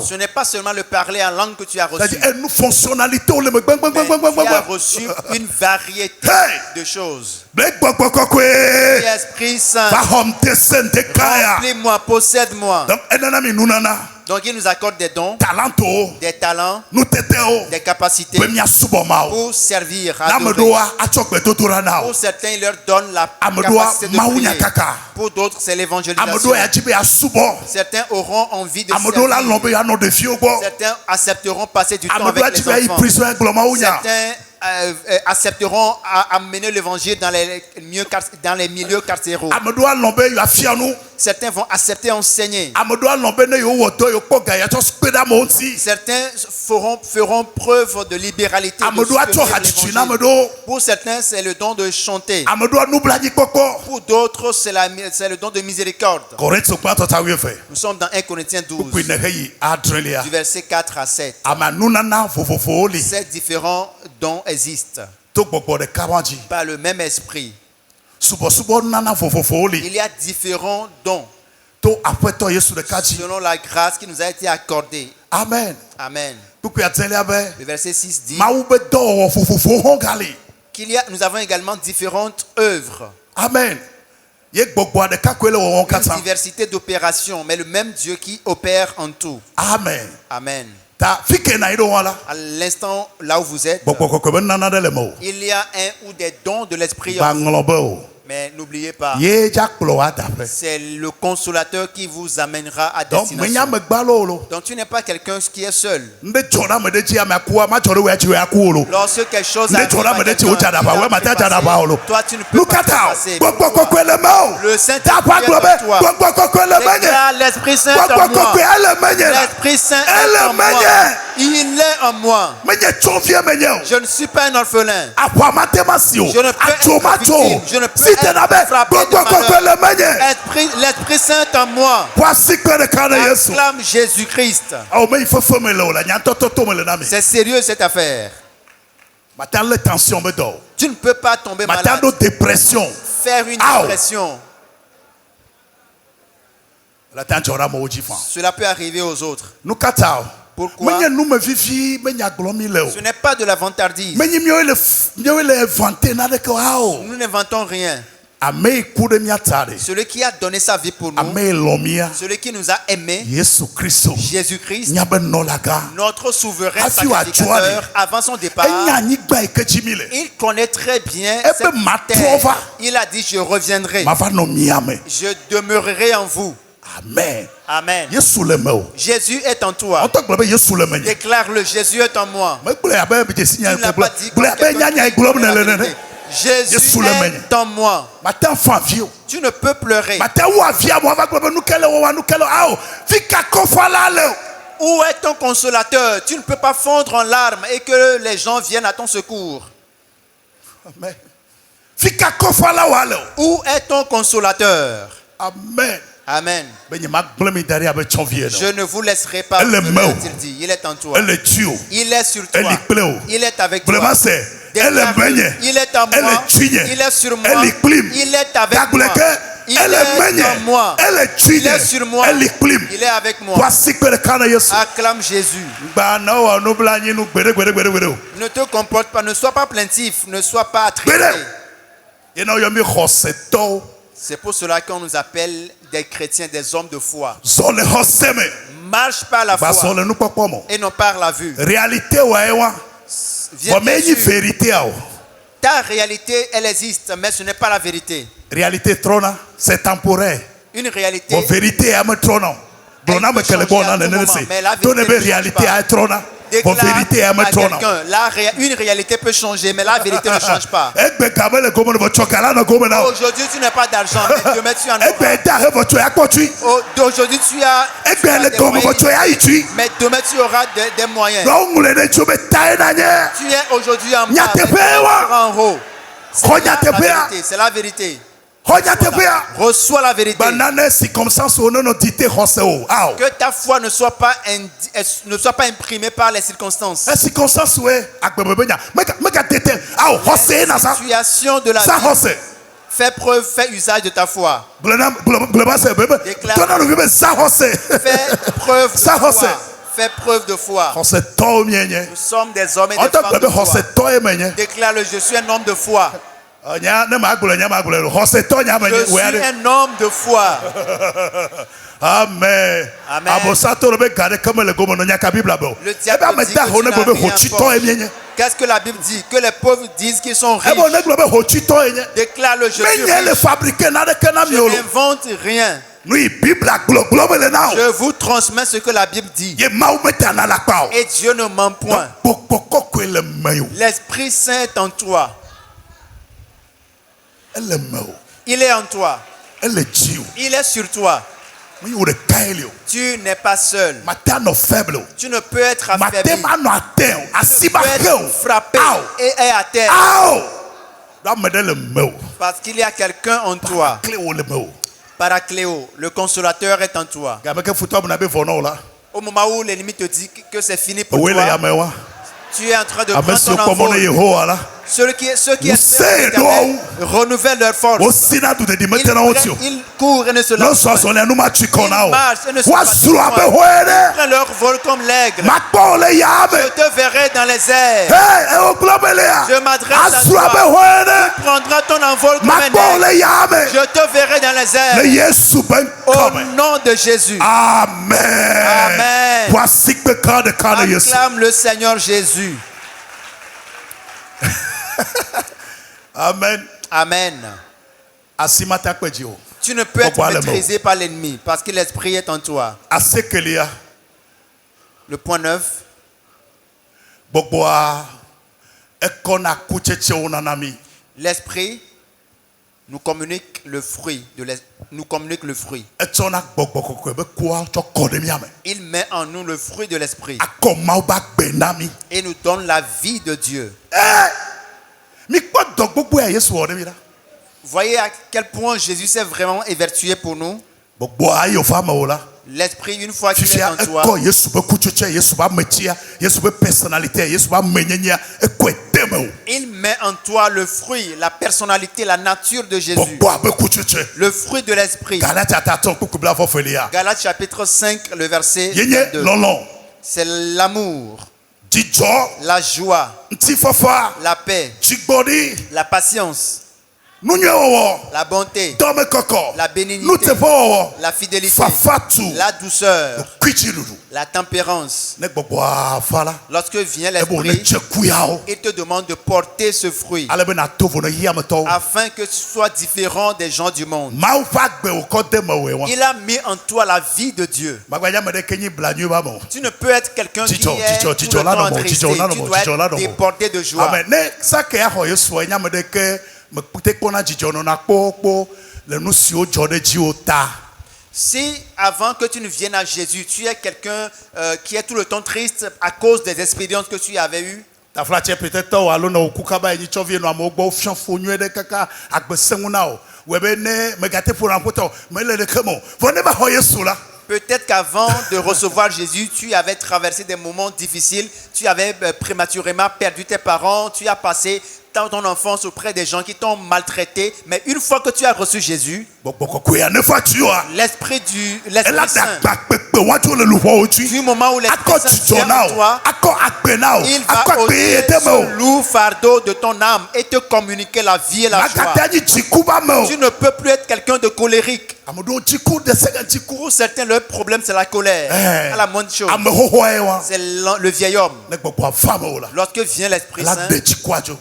Ce n'est pas seulement le parler en langue que tu as reçu. Mais tu as reçu une variété de choses. Esprit Saint, remplis-moi, possède-moi. Donc il nous accorde des dons, des talents, des capacités pour servir, adorer. Pour certains, il leur donne la capacité de prier. Pour d'autres, c'est l'évangélisation. Certains auront envie de servir. Certains accepteront passer du temps avec les enfants. Certains accepteront à amener l'évangile dans les milieux carcéraux. Certains vont accepter enseigner. Certains feront preuve de libéralité. Pour certains, c'est le don de chanter. Pour d'autres, c'est le don de miséricorde. Nous sommes dans 1 Corinthiens 12, du verset 4 à 7. Ces différents dons existent par le même esprit. Il y a différents dons selon la grâce qui nous a été accordée. Amen. Amen. Le verset 6 dit nous avons également différentes œuvres. Amen. Une diversité d'opérations, mais le même Dieu qui opère en tout. Amen. Amen. À l'instant là où vous êtes, il y a un ou des dons de l'Esprit en vous. Mais n'oubliez pas, c'est le consolateur qui vous amènera à destination. Donc tu n'es pas quelqu'un qui est seul. Lorsque quelque chose arrive à quelqu'un, toi tu ne peux pas passer. Le Saint-Esprit est en toi. L'Esprit Saint est en moi. L'Esprit Saint est en moi. Il est en moi. Je ne suis pas un orphelin. Je ne peux être victime. Je ne peux être frappé de malheur. L'Esprit Saint est en moi. Acclame Jésus-Christ. C'est sérieux cette affaire. Tu ne peux pas tomber malade. Faire une dépression. Cela peut arriver aux autres. Pourquoi? Ce n'est pas de la vantardise. Nous n'inventons rien. Celui qui a donné sa vie pour nous, celui qui nous a aimés, Jésus-Christ, notre souverain sacrificateur, avant son départ, il connaît très bien cette terre. Il a dit: je reviendrai, je demeurerai en vous. Amen. Amen. Jésus est en toi. Déclare-le: Jésus est en moi. Tu ne l'as pas dit comme Jésus est en moi. Tu ne peux pleurer. Où est ton consolateur? Tu ne peux pas fondre en larmes et que les gens viennent à ton secours. Amen. Où est ton consolateur? Amen. Amen. Je ne vous laisserai pas. Il est en toi. Il est sur toi. Il est avec toi. Il est en moi. Il est sur moi. Il est avec moi. Il est en moi. Il est sur moi. Il est avec moi. Acclame Jésus. Ne te comporte pas. Ne sois pas plaintif. Ne sois pas attristé. C'est pour cela qu'on nous appelle des chrétiens, des hommes de foi. Marche par la foi et non par la vue. Ta réalité, elle existe, mais ce n'est pas la vérité. Réalité trona, c'est temporaire. Une réalité. Bon vérité est trona. Donna me quelle bonne année. Donne me réalité est trona. Bon vérité est trona. Une réalité peut changer, mais la vérité ne change pas. Aujourd'hui tu n'as pas d'argent, mais demain tu en auras. Aujourd'hui tu as des moyens, mais demain tu auras des moyens. Tu es aujourd'hui en bas, mais tu seras en haut. C'est la vérité. Reçois la vérité. Que ta foi ne soit pas imprimée par les circonstances. Les situations de la vie. Fais usage de ta foi. Fais preuve de foi. Nous sommes des hommes et des femmes de foi. Déclare-le, je suis un homme de foi. Je suis un homme de foi. Amen. Amen. Le diable dit que tu n'as rien fort. Qu'est-ce que la Bible dit? Que les pauvres disent qu'ils sont riches. Déclare-le, je suis riche. Je n'invente rien. Je vous transmets ce que la Bible dit. Et Dieu ne ment point. L'Esprit Saint est en toi. Il est en toi. Il est sur toi. Tu n'es pas seul. Tu ne peux être affaibli. Tu ne peux être frappé et à terre. Parce qu'il y a quelqu'un en toi. Paracléo, le consolateur est en toi. Au moment où l'ennemi te dit que c'est fini pour toi, tu es en train de prendre ton envol. Ceux qui espèrent renouvellent leur force. Ils courent et ne se lassent pas. Ils marchent et ne se lassent pas. Ils prennent leur vol comme l'aigle. Je te verrai dans les airs. Je m'adresse à toi. Tu prendras ton envol comme un aigle. Je te verrai dans les airs. Au nom de Jésus. Amen. Amen. Acclame le Seigneur Jésus. Amen. Amen. Tu ne peux être maîtrisé par l'ennemi parce que l'esprit est en toi. Le point 9. L'esprit nous communique le fruit nous communique le fruit. Il met en nous le fruit de l'esprit et nous donne la vie de Dieu. Voyez à quel point Jésus s'est vraiment évertué pour nous. L'esprit, une fois qu'il est en toi, il met en toi le fruit, la personnalité, la nature de Jésus. Le fruit de l'esprit. Galates chapitre 5, le verset 22. C'est l'amour, la joie, la paix, la patience, la bonté, la bénignité, la fidélité, la douceur, la tempérance. Lorsque vient l'esprit, il te demande de porter ce fruit afin que tu sois différent des gens du monde. Il a mis en toi la vie de Dieu. Tu ne peux être quelqu'un qui est tout le temps attristé. Tu dois être déporté de joie. Si avant que tu ne viennes à Jésus, tu es quelqu'un qui est tout le temps triste à cause des expériences que tu avais eues, ta flatie peut-être au allo no kukaba ni chovie no amogbo fianfo nyu de kaka agbesengu na o webe ne megate pour empoto me le kemo vous ne ba ho Yesu la. Peut-être qu'avant de recevoir Jésus, tu avais traversé des moments difficiles, tu avais prématurément perdu tes parents, tu as passé ton enfance auprès des gens qui t'ont maltraité, mais une fois que tu as reçu Jésus, l'Esprit Saint, du moment où l'Esprit Saint vient en toi, il va ôter ce lourd fardeau de ton âme et te communiquer la vie et la joie. Tu ne peux plus être quelqu'un de colérique. Pour certains, leur problème c'est la colère. À la moindre chose, c'est le vieil homme. Lorsque vient l'Esprit Saint,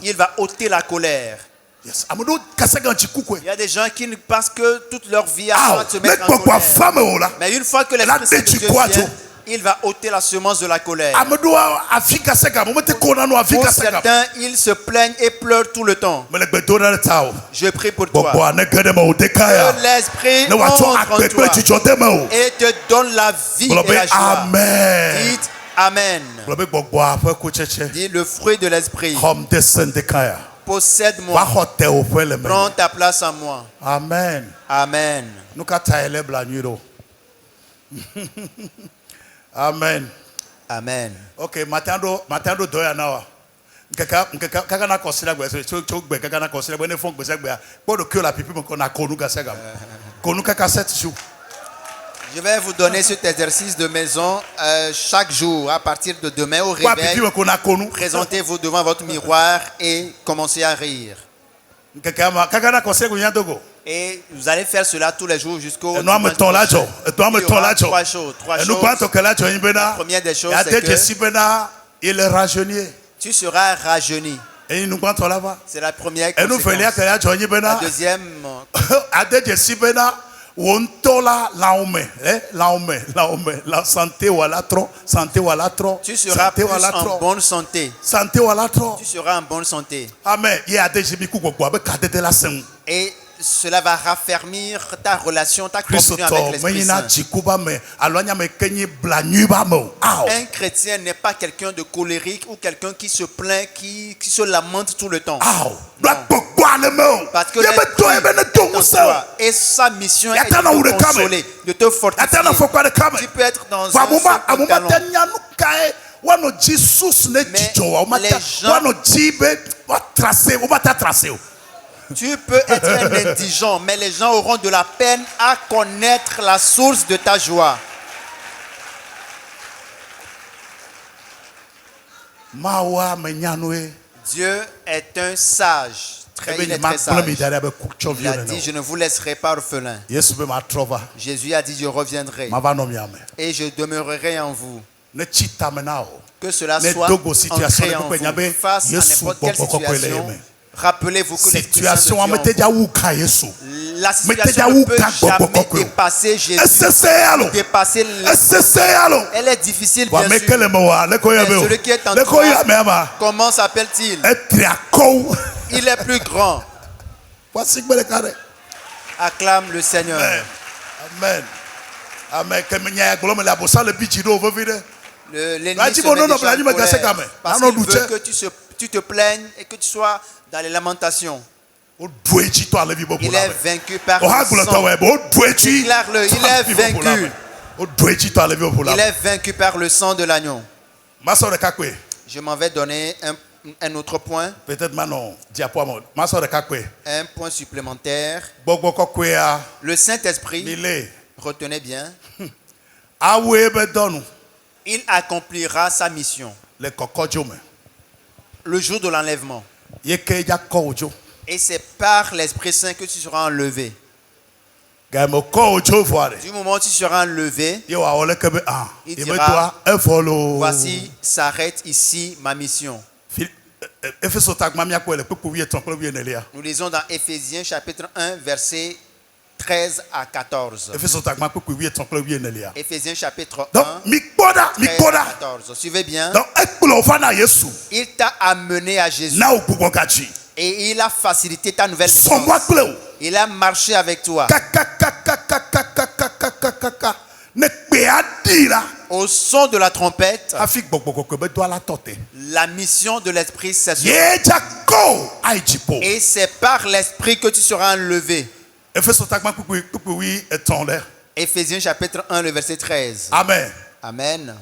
il va ôter la colère. Yes. Il y a des gens qui pensent que toute leur vie a de se mettre en colère. Mais une fois que l'Esprit Saint de Dieu vient, il va ôter la semence de la colère. Pour certains, ils se plaignent et pleurent tout le temps. Je prie pour toi. Que l'Esprit entre en toi et te donne la vie et la joie. Dites Amen. Dis le fruit de l'Esprit. Possède-moi. Prends ta place en moi. Amen. Amen. Amen. Amen. Ok, matando doya nawa. Kaka na kosila gbe so gbe kaka na kosila gbe ne fon gbe segbe a. Podo que la pipi mo ko na konu ga sega. Konu kaka 7 jours. Je vais vous donner cet exercice de maison chaque jour à partir de demain au réveil. Présentez-vous devant votre miroir et commencez à rire. Et vous allez faire cela tous les jours jusqu'au dimanche prochain. 3 choses. La première des choses, c'est que tu seras rajeuni. C'est la première conséquence. La deuxième, la santé ou la trop, tu seras plus en bonne santé. Tu seras en bonne santé. Amen. Et cela va raffermir ta relation, ta communion avec l'Esprit Saint. Un chrétien n'est pas quelqu'un de colérique ou quelqu'un qui se plaint, qui se lamente tout le temps. Parce que l'Esprit est en toi et sa mission est de te consoler, de te fortifier. Tu peux être dans un cercle talent. Tu peux être un indigent, mais les gens auront de la peine à connaître la source de ta joie. Dieu est un sage. Il est très sage. Il a dit, je ne vous laisserai pas orphelin. Jésus a dit, je reviendrai. Et je demeurerai en vous. Que cela soit ancré en vous face à n'importe quelle situation. Rappelez-vous que la situation ne peut jamais dépasser Jésus. Dépasser elle est difficile, bien sûr. Mais celui qui est en toi, comment s'appelle-t-il? Il est plus grand. Acclame le Seigneur. Amen. Amen. L'ennemi se met déjà en colère parce qu'il veut que tu te plaignes et que tu sois dans les lamentations. Il est vaincu par le sang. Déclare-le, il est vaincu. Il est vaincu par le sang de l'agneau. Je m'en vais donner un autre point. Peut-être maintenant, un point supplémentaire. Le Saint-Esprit, retenez bien, il accomplira sa mission. Le jour de l'enlèvement. Et c'est par l'Esprit Saint que tu seras enlevé. Du moment où tu seras enlevé, il dira, voici, s'arrête ici ma mission. Nous lisons dans Éphésiens chapitre 1, verset 13 à 14. Éphésiens chapitre 1, 13 à 14. Suivez bien. Il t'a amené à Jésus. Et il a facilité ta nouvelle naissance. Il a marché avec toi. Au son de la trompette, la mission de l'esprit s'assure. Et c'est par l'esprit que tu seras enlevé. Éphésiens chapitre 1, le verset 13. Amen. Amen.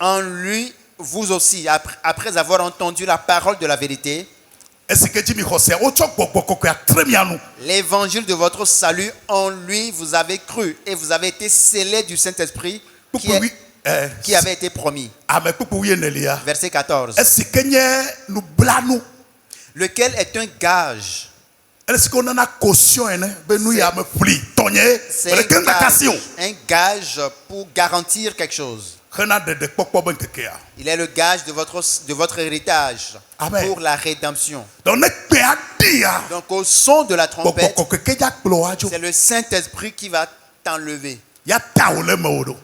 En lui, vous aussi, après avoir entendu la parole de la vérité, l'évangile de votre salut, en lui vous avez cru et vous avez été scellés du Saint-Esprit qui avait été promis. Verset 14. Lequel est un gage. C'est un gage pour garantir quelque chose. Il est le gage de votre héritage. Amen. Pour la rédemption. Donc au son de la trompette, c'est le Saint-Esprit qui va t'enlever.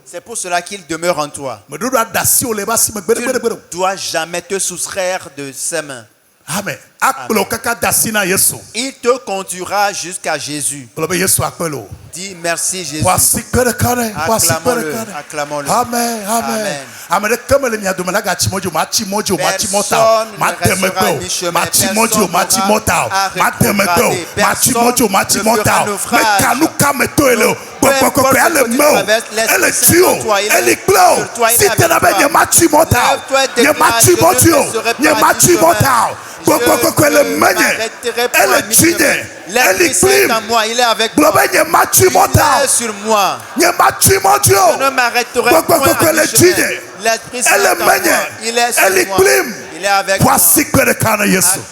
C'est pour cela qu'il demeure en toi. Tu ne dois jamais te soustraire de ses mains. Amen. Il te conduira jusqu'à Jésus. Dis merci Jésus. Acclamons-le. Acclamons-le. Amen. Amen. Amen. L'Esprit est en moi, il est avec moi. Il est sur moi. Je ne m'arrêterai pas à mi-chemin. L'Esprit est en moi, il est sur moi. Il est avec moi.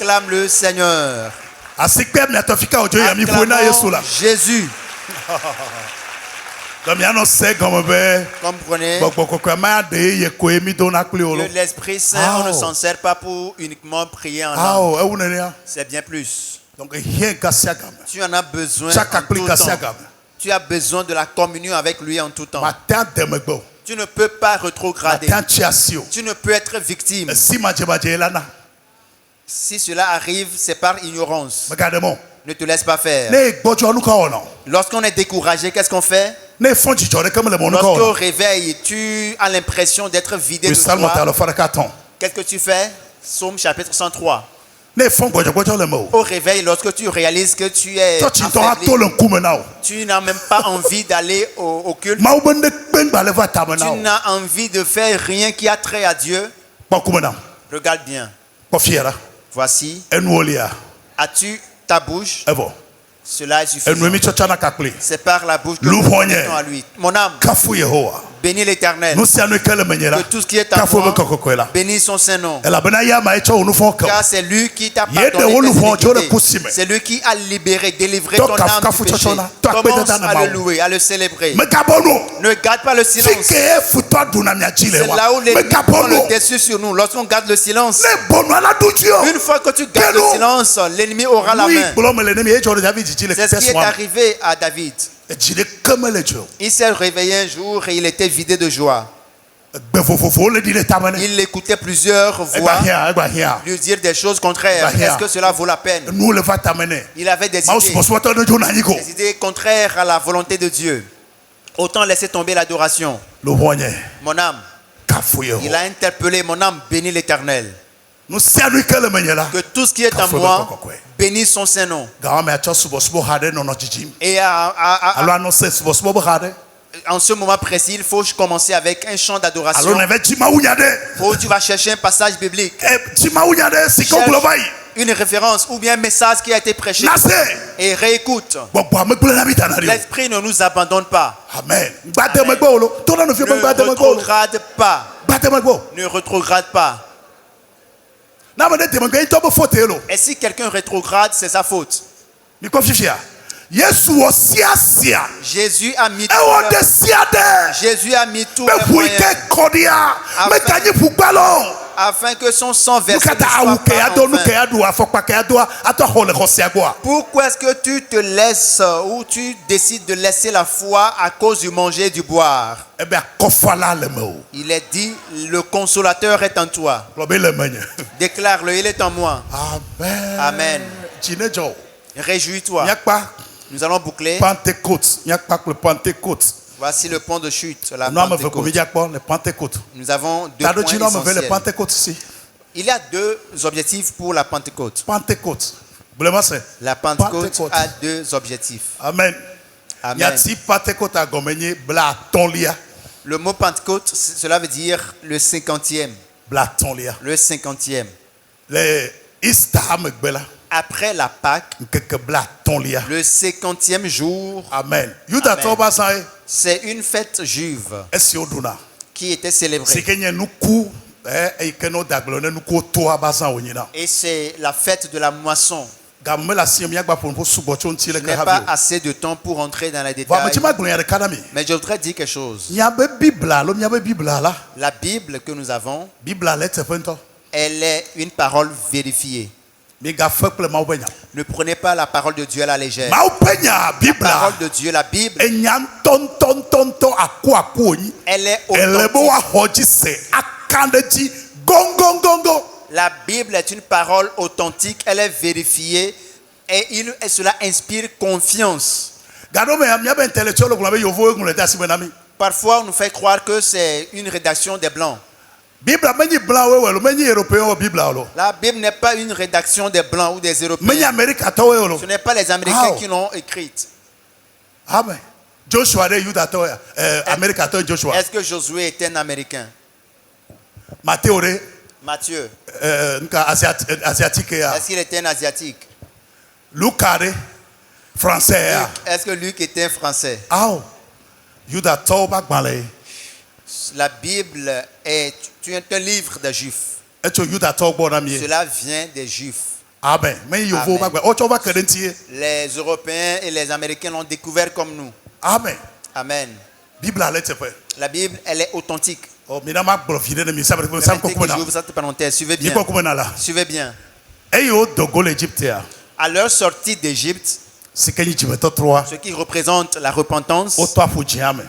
Acclame le Seigneur. Acclamons Jésus. Comprenez que l'Esprit Saint, on ne s'en sert pas pour uniquement prier en langue. C'est bien plus. Tu en as besoin en tout temps. Tu as besoin de la communion avec lui en tout temps. Tu ne peux pas rétrograder. Tu ne peux être victime. Si cela arrive, c'est par ignorance. Ne te laisse pas faire. Lorsqu'on est découragé, qu'est-ce qu'on fait? Lorsqu'au réveil, tu as l'impression d'être vidé de joie. Qu'est-ce que tu fais? Psaume chapitre 103. Au réveil, lorsque tu réalises que tu es affaibli, tu n'as même pas envie d'aller au culte. Tu n'as envie de faire rien qui a trait à Dieu. Regarde bien. Voici. As-tu ta bouche? Cela est suffisant. C'est par la bouche que nous répondons à lui. Mon âme, bénis l'Éternel. Que tout ce qui est en moi, bénis son Saint-Nom. Car c'est lui qui t'a pardonné tes iniquités. C'est lui qui a libéré, délivré ton âme du péché. Commence à le louer, à le célébrer. Ne garde pas le silence. C'est là où l'ennemi prend le dessus sur nous. Lorsqu'on garde le silence, une fois que tu gardes le silence, l'ennemi aura la main. C'est ce qui est arrivé à David. Il s'est réveillé un jour et il était vidé de joie. Il écoutait plusieurs voix lui dire des choses contraires. Est-ce que cela vaut la peine? Il avait des idées contraires à la volonté de Dieu. Autant laisser tomber l'adoration. Mon âme, il a interpellé mon âme, bénis l'Éternel. Que tout ce qui est en moi bénisse son Saint-Nom. Et en ce moment précis, il faut commencer avec un chant d'adoration. Où tu vas chercher un passage biblique. Une référence ou bien un message qui a été prêché. Et réécoute. L'Esprit ne nous abandonne pas. Amen. Ne rétrograde pas. Ne rétrograde pas. Et si quelqu'un rétrograde, c'est sa faute. Jésus a mis tout afin que son sang versé ne soit pas en vain. Pourquoi est-ce que tu te laisses ou tu décides de laisser la foi à cause du manger et du boire? Il est dit, le consolateur est en toi. Déclare-le, il est en moi. Amen. Réjouis-toi. Nous allons boucler. Pentecôte. Il y a pas que le Pentecôte. Voici le point de chute, la Nous Pentecôte. Nous avons deux points essentiels. Il y a deux objectifs pour la Pentecôte. Pentecôte. La Pentecôte a deux objectifs. Amen. Amen. Le mot Pentecôte, cela veut dire le 50e. Le 50e. Après la Pâque, le 50e jour. Amen. C'est une fête juive qui était célébrée. Et c'est la fête de la moisson. Je n'ai pas assez de temps pour entrer dans les détails. Mais je voudrais dire quelque chose. La Bible que nous avons, elle est une parole vérifiée. Ne prenez pas la parole de Dieu à la légère. La parole de Dieu, la Bible, elle est authentique. La Bible est une parole authentique, elle est vérifiée et cela inspire confiance. Parfois, on nous fait croire que c'est une rédaction des Blancs. La Bible n'est pas une rédaction des Blancs ou des Européens. Ce n'est pas les Américains qui l'ont écrite. Amen. Est-ce que Josué était un Américain? Matthieu. Est-ce qu'il était un Asiatique? Luc, français. Est-ce que Luc était un Français? La Bible est un livre des Juifs. Cela vient des Juifs. Amen. Les Européens et les Américains l'ont découvert comme nous. Amen. Amen. La Bible, elle est authentique. Cette parenthèse, suivez bien. Suivez bien. À leur sortie d'Égypte, ce qui représente la repentance,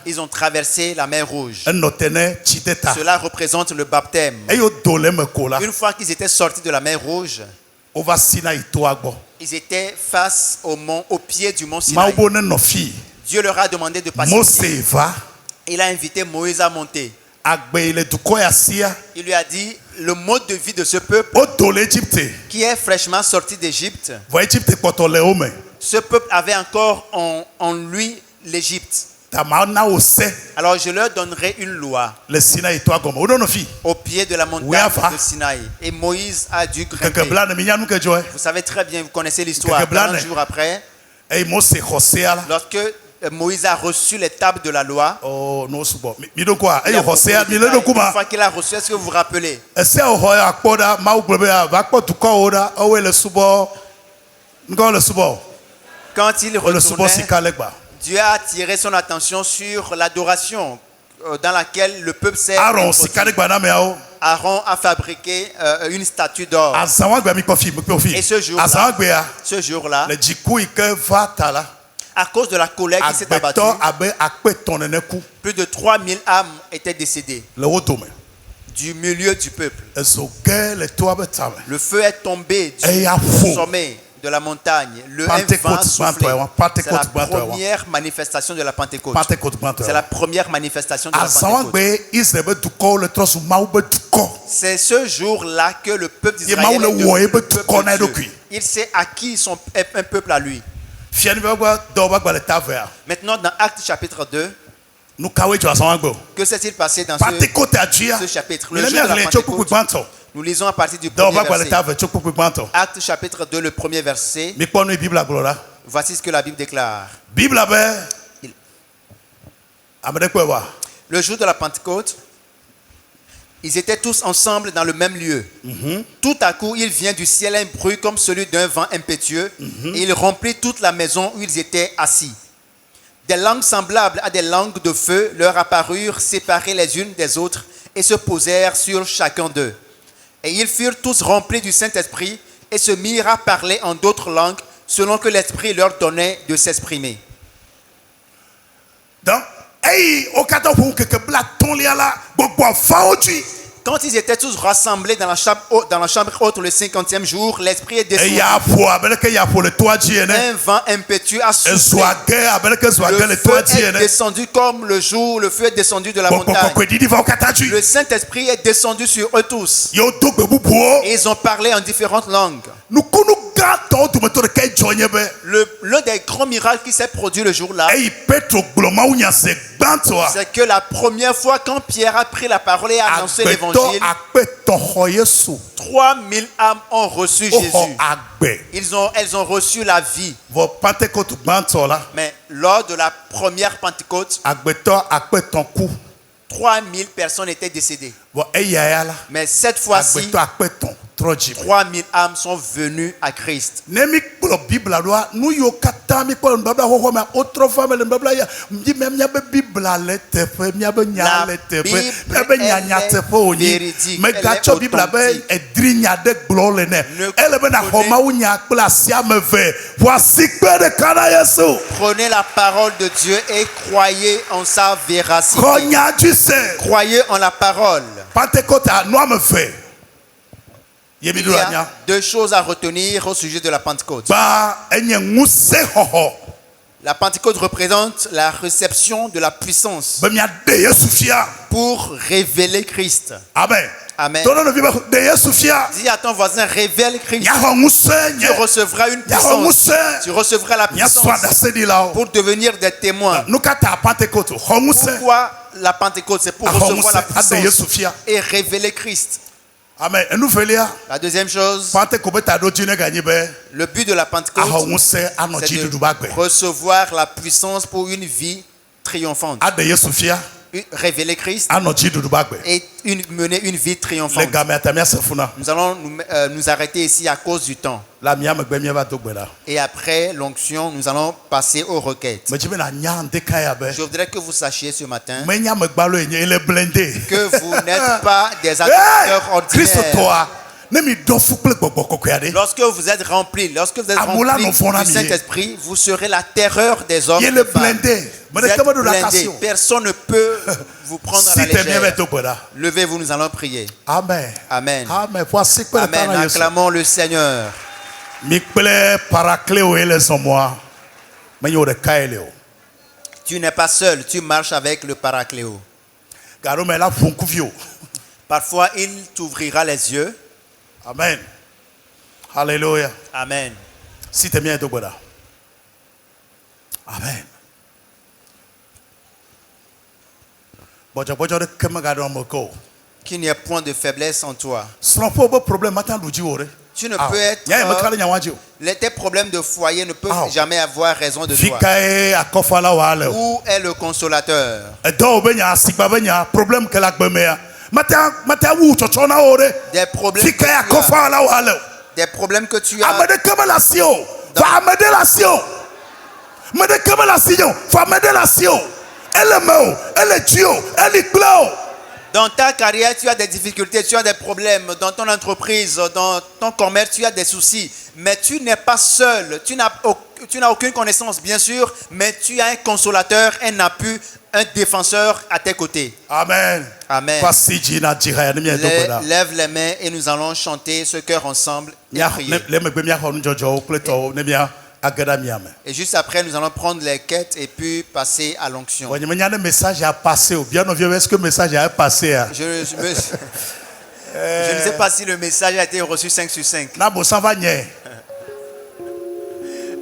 ils ont traversé la mer Rouge. Cela représente le baptême. Une fois qu'ils étaient sortis de la mer Rouge, ils étaient face au pied du mont Sinaï. Dieu leur a demandé de passer. Il a invité Moïse à monter. Il lui a dit, le mode de vie de ce peuple qui est fraîchement sorti d'Égypte, ce peuple avait encore en lui l'Égypte. Alors je leur donnerai une loi au pied de la montagne de Sinaï. Et Moïse a dû grimper. Vous savez très bien, vous connaissez l'histoire. 40 jours après, lorsque Moïse a reçu les tables de la loi. Une fois qu'il a reçu, est-ce que vous vous rappelez? Quand il retournait, Dieu a attiré son attention sur l'adoration dans laquelle le peuple s'est introduit. Aaron a fabriqué une statue d'or. Et ce jour-là, à cause de la colère qui s'est abattue, plus de 3000 âmes étaient décédées du milieu du peuple. Le feu est tombé du sommet de la montagne. Le vent a soufflé. C'est la première manifestation de la Pentecôte. C'est la première manifestation de la Pentecôte. C'est ce jour-là que le peuple d'Israël est devenu le peuple de Dieu. Il s'est acquis un peuple à lui. Maintenant, dans Actes chapitre 2, que s'est-il passé dans ce chapitre? Le jour de la Pentecôte, nous lisons à partir du premier verset. Actes chapitre 2, le premier verset. Voici ce que la Bible déclare. Le jour de la Pentecôte, ils étaient tous ensemble dans le même lieu. Tout à coup, il vient du ciel un bruit comme celui d'un vent impétueux et il remplit toute la maison où ils étaient assis. Des langues semblables à des langues de feu leur apparurent séparées les unes des autres et se posèrent sur chacun d'eux. Et ils furent tous remplis du Saint-Esprit et se mirent à parler en d'autres langues selon que l'Esprit leur donnait de s'exprimer. Quand ils étaient tous rassemblés dans la chambre haute le 50e jour, l'Esprit est descendu. Un vent impétueux a soufflé. Le feu est descendu comme le jour, le feu est descendu de la montagne. Le Saint-Esprit est descendu sur eux tous. Et ils ont parlé en différentes langues. L'un des grands miracles qui s'est produit le jour-là, c'est que la première fois quand Pierre a pris la parole et a annoncé l'évangile, 3000 âmes ont reçu Jésus. Elles ont reçu la vie. Mais lors de la première Pentecôte, 3000 personnes étaient décédées. Mais cette fois-ci, 3000 âmes sont venues à Christ. La Bible prenez la parole de Dieu et croyez en sa véracité. Croyez en la parole. Il y a deux choses à retenir au sujet de la Pentecôte. La Pentecôte représente la réception de la puissance pour révéler Christ. Amen. Amen. Dis à ton voisin, révèle Christ. Tu recevras une puissance. Tu recevras la puissance pour devenir des témoins. Pourquoi la Pentecôte? C'est pour recevoir la puissance et révéler Christ. Amen. La deuxième chose, le but de la Pentecôte, c'est de recevoir la puissance pour une vie triomphante. Révéler Christ et mener une vie triomphante. Nous allons nous arrêter ici à cause du temps. Et après l'onction, nous allons passer aux requêtes. Je voudrais que vous sachiez ce matin que vous n'êtes pas des acteurs ordinaires. Lorsque vous êtes rempli, du Saint-Esprit, vous serez la terreur des hommes. Vous êtes blindé. Personne ne peut vous prendre à la légère. Levez-vous, nous allons prier. Amen. Amen. Amen. Acclamons le Seigneur. Tu n'es pas seul, tu marches avec le Paracléo. Parfois, il t'ouvrira les yeux. Amen. Alléluia. Amen. Si tu es bien, amen. Qu'il n'y ait point de faiblesse en toi. Tu ne peux être. Tes problèmes de foyer ne peuvent jamais avoir raison de toi. Où est le consolateur? Des problèmes que tu as. Dans ta carrière, tu as des difficultés, tu as des problèmes. Dans ton entreprise, dans ton commerce, tu as des soucis. Mais tu n'es pas seul. Tu n'as aucune connaissance, bien sûr, mais tu as un consolateur, un appui, un défenseur à tes côtés. Amen. Amen. Lève les mains et nous allons chanter ce chœur ensemble et prier. Et juste après, nous allons prendre les quêtes et puis passer à l'onction. Je ne sais pas si le message a été reçu 5 sur 5.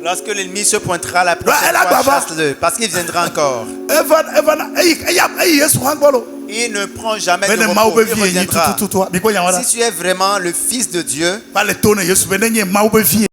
Lorsque l'ennemi se pointera la prochaine fois, chasse-le, parce qu'il viendra encore. Il ne prend jamais de repos, il reviendra. Si tu es vraiment le Fils de Dieu,